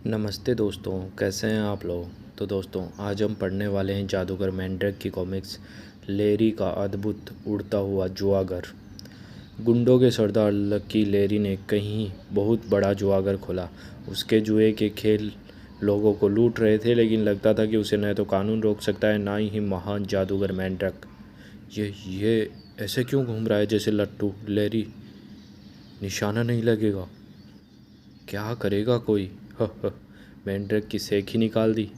नमस्ते दोस्तों, कैसे हैं आप लोग। तो दोस्तों, आज हम पढ़ने वाले हैं जादूगर मैंड्रैक की कॉमिक्स लेरी का अद्भुत उड़ता हुआ जुआगर। गुंडों के सरदार लकी लेरी ने कहीं बहुत बड़ा जुआगर खोला। उसके जुए के खेल लोगों को लूट रहे थे, लेकिन लगता था कि उसे न तो कानून रोक सकता है, ना ही महान जादूगर मैंड्रैक। ये ऐसे क्यों घूम रहा है जैसे लट्टू। लेरी, निशाना नहीं लगेगा, क्या करेगा कोई। मैंड्रैक की सेख ही निकाल दी।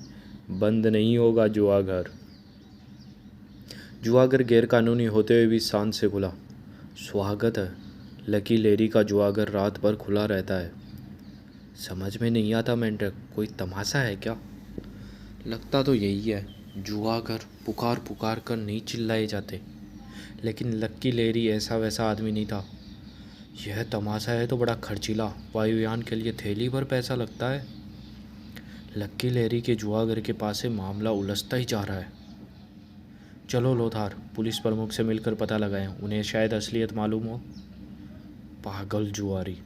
बंद नहीं होगा जुआघर। जुआघर गैर कानूनी होते हुए भी शान से खुला। स्वागत है। लकी लेरी का जुआघर रात भर खुला रहता है। समझ में नहीं आता मैंड्रैक, कोई तमाशा है क्या। लगता तो यही है। जुआघर पुकार पुकार कर नहीं चिल्लाए जाते, लेकिन लक्की लेरी ऐसा वैसा आदमी नहीं था। यह तमाशा है तो बड़ा खर्चीला। वायुयान के लिए थैली भर पैसा लगता है। लक्की लेरी के जुआगर के पास से मामला उलझता ही जा रहा है। चलो लोथार, पुलिस प्रमुख से मिलकर पता लगाएं, उन्हें शायद असलियत मालूम हो। पागल जुआरी,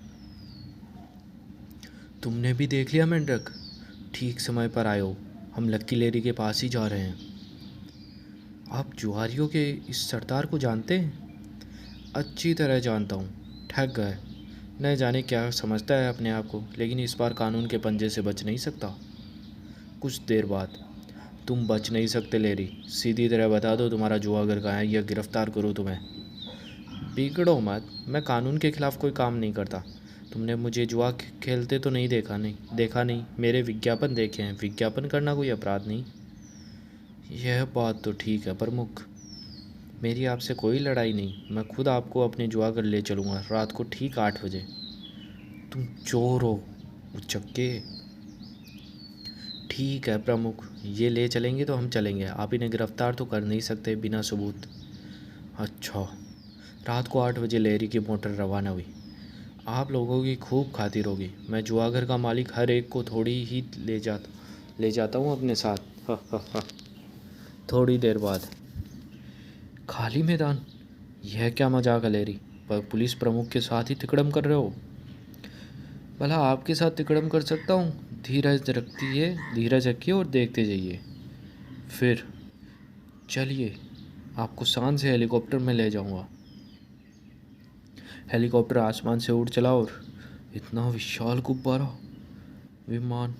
तुमने भी देख लिया मैंड्रैक, ठीक समय पर आए हो। हम लक्की लेरी के पास ही जा रहे हैं। आप जुआरियों के इस सरदार को जानते हैं? अच्छी तरह जानता हूँ। ठग गए। न जाने क्या समझता है अपने आप को, लेकिन इस बार कानून के पंजे से बच नहीं सकता। कुछ देर बाद, तुम बच नहीं सकते लेरी। सीधी तरह बता दो तुम्हारा जुआगर कहाँ है, या गिरफ्तार करो तुम्हें। बिगड़ो मत, मैं कानून के खिलाफ कोई काम नहीं करता। तुमने मुझे जुआ खेलते तो नहीं देखा नहीं। मेरे विज्ञापन देखे हैं। विज्ञापन करना कोई अपराध नहीं। यह बात तो ठीक है प्रमुख, मेरी आपसे कोई लड़ाई नहीं। मैं खुद आपको अपने जुआगर ले चलूँगा रात को ठीक 8 बजे। तुम चोर हो उचक्के। ठीक है प्रमुख, ये ले चलेंगे तो हम चलेंगे। आप इन्हें गिरफ्तार तो कर नहीं सकते बिना सबूत। अच्छा। रात को 8 बजे लेरी की मोटर रवाना हुई। आप लोगों की खूब खातिर होगी। मैं जुआघर का मालिक हर एक को थोड़ी ही ले जाता हूँ अपने साथ। थोड़ी देर बाद, खाली मैदान। यह क्या मजाक है लेरी, पर पुलिस प्रमुख के साथ ही तिकड़म कर रहे हो। भला आपके साथ तिकड़म कर सकता हूँ। धीरज रखिए और देखते जाइए। फिर चलिए, आपको शान से हेलीकॉप्टर में ले जाऊंगा। हेलीकॉप्टर आसमान से उड़ चला और इतना विशाल गुब्बारा विमान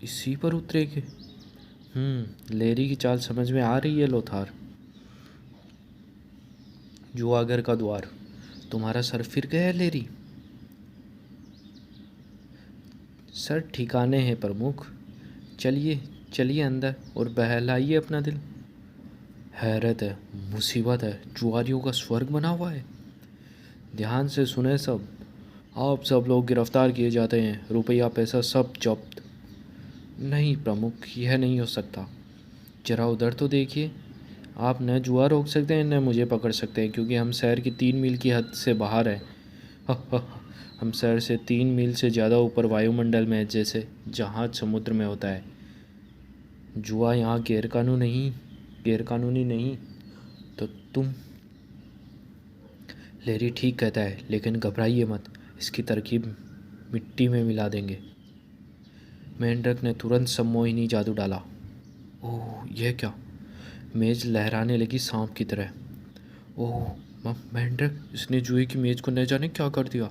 इसी पर उतरेंगे। लेरी की चाल समझ में आ रही है लोथार। जुआगर का द्वार। तुम्हारा सर फिर गया है लेरी। सर ठिकाने हैं प्रमुख। चलिए चलिए अंदर और बहलाइए अपना दिल। हैरत है, मुसीबत है, जुआरियों का स्वर्ग बना हुआ है। ध्यान से सुने सब, आप सब लोग गिरफ्तार किए जाते हैं। रुपया पैसा सब जब्त। नहीं प्रमुख, यह नहीं हो सकता। जरा उधर तो देखिए। आप न जुआ रोक सकते हैं न मुझे पकड़ सकते हैं, क्योंकि हम शहर की 3 मील की हद से बाहर हैं। हम शहर से 3 मील से ज़्यादा ऊपर वायुमंडल में हैं, जैसे जहाज समुद्र में होता है। जुआ यहाँ गैरकानूनी नहीं। तो तुम। लेरी ठीक कहता है, लेकिन घबराइए मत, इसकी तरकीब मिट्टी में मिला देंगे। मेंढक ने तुरंत सम्मोहिनी जादू डाला। ओह, यह क्या। मेज लहराने लगी सांप की तरह। ओह मेंढक, इसने जुए की मेज को न जाने क्या कर दिया।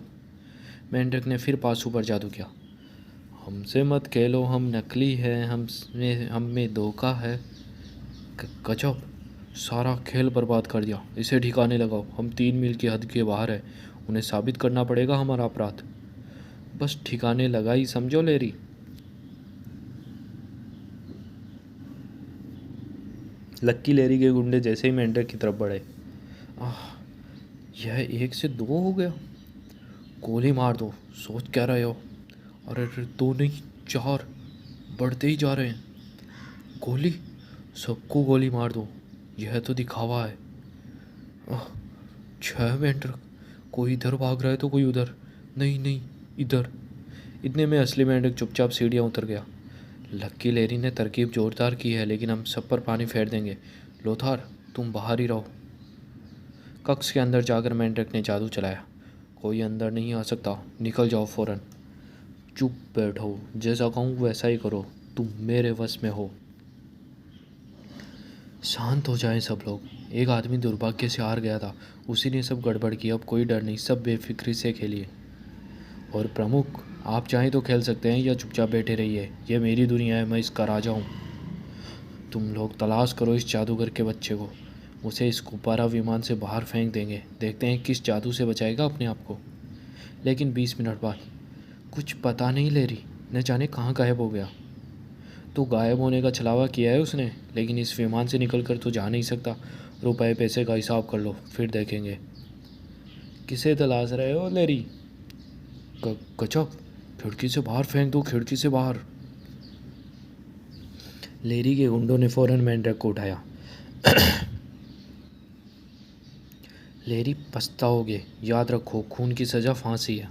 मेंढक ने फिर पासू पर जादू किया। हमसे मत खेलो, हम नकली हैं, हम में धोखा है। गजब, सारा खेल बर्बाद कर दिया। इसे ठिकाने लगाओ, हम 3 मील की हद के बाहर है। उन्हें साबित करना पड़ेगा हमारा अपराध। बस ठिकाने लगाई समझो लेरी। लक्की लेरी के गुंडे जैसे ही मेंढक की तरफ बढ़े, आह, यह 1 से 2 हो गया। गोली मार दो, सोच क्या रहे हो। अरे 2 नहीं, 4, बढ़ते ही जा रहे हैं। गोली, सबको गोली मार दो, यह तो दिखावा है। आह, 6 मेंढक, कोई इधर भाग रहा है तो कोई उधर। नहीं नहीं, इधर। इतने में असली मेंढक चुपचाप सीढ़ियाँ उतर गया। लक्की लेरी ने तरकीब जोरदार की है, लेकिन हम सब पर पानी फेर देंगे। लोथार, तुम बाहर ही रहो। कक्ष के अंदर जाकर मेंढक ने जादू चलाया। कोई अंदर नहीं आ सकता, निकल जाओ फौरन। चुप बैठो, जैसा कहूँ वैसा ही करो, तुम मेरे वश में हो। शांत हो जाएं सब लोग। एक आदमी दुर्भाग्य से हार गया था, उसी ने सब गड़बड़ की। अब कोई डर नहीं, सब बेफिक्री से खेलिए। और प्रमुख, आप चाहें तो खेल सकते हैं या चुपचाप बैठे रहिए। यह मेरी दुनिया है, मैं इसका राजा हूँ। तुम लोग तलाश करो इस जादूगर के बच्चे को। उसे इस गुब्बारा विमान से बाहर फेंक देंगे, देखते हैं किस जादू से बचाएगा अपने आप को। लेकिन 20 मिनट बाद कुछ पता नहीं लेरी न जाने कहाँ गायब हो गया। तो गायब होने का छलावा किया है उसने, लेकिन इस विमान से निकल कर तो जा नहीं सकता। रुपए पैसे का हिसाब कर लो, फिर देखेंगे। किसे तलाश रहे हो लेरी? गजब, खिड़की से बाहर फेंक दो, खिड़की से बाहर। लेरी के गुंडों ने फौरन मेंढक को उठाया। लेरी, पछताओगे, याद रखो खून की सज़ा फांसी है।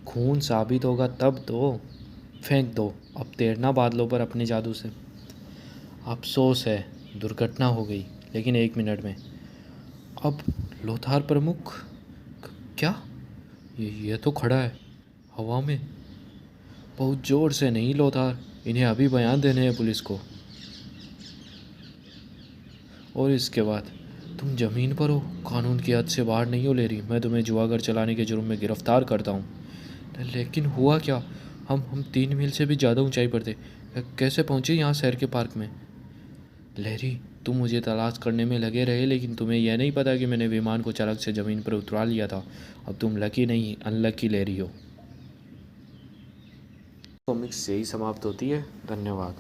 खून साबित होगा तब तो। फेंक दो, अब तैरना बादलों पर अपने जादू से। अफसोस है, दुर्घटना हो गई, लेकिन 1 मिनट में। अब लोथार प्रमुख, क्या ये तो खड़ा है हवा में। बहुत ज़ोर से नहीं लोथार, इन्हें अभी बयान देने हैं पुलिस को। और इसके बाद तुम ज़मीन पर हो, कानून की हद से बाहर नहीं हो ले रही। मैं तुम्हें जुआगर चलाने के जुर्म में गिरफ्तार करता हूँ। लेकिन हुआ क्या? हम 3 मील से भी ज़्यादा ऊंचाई पर थे, कैसे पहुँचे यहाँ शहर के पार्क में? लहरी, तुम मुझे तलाश करने में लगे रहे, लेकिन तुम्हें यह नहीं पता कि मैंने विमान को चालक से ज़मीन पर उतरा लिया था। अब तुम लकी नहीं, अनलकी लहरी हो। कॉमिक्स यही समाप्त होती है। धन्यवाद।